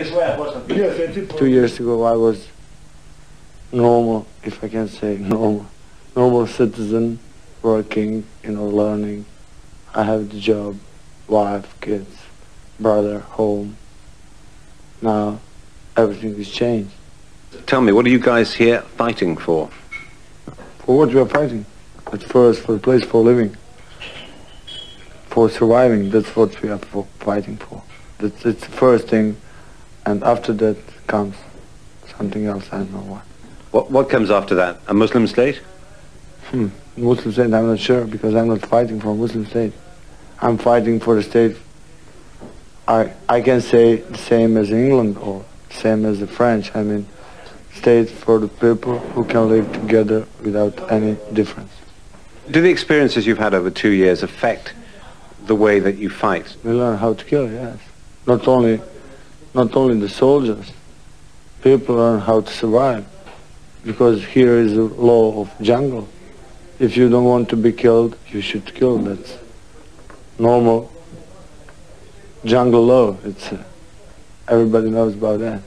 2 years ago I was normal, if I can say normal citizen, working, learning. I have the job, wife, kids, brother, home. Now everything has changed. Tell me, what are you guys here fighting for? For what we are fighting? At first, for a place for living, for surviving. That's what we are fighting for. It's the first thing, and after that comes something else. I don't know what. What comes after that? A Muslim state? Muslim state, I'm not sure, because I'm not fighting for a Muslim state. I'm fighting for a state, I can say the same as England or same as the French. I mean, state for the people who can live together without any difference. Do the experiences you've had over 2 years affect the way that you fight? We learn how to kill, yes. Not only the soldiers. People learn how to survive, because here is the law of jungle. If you don't want to be killed, you should kill. That's normal jungle law. Everybody knows about that.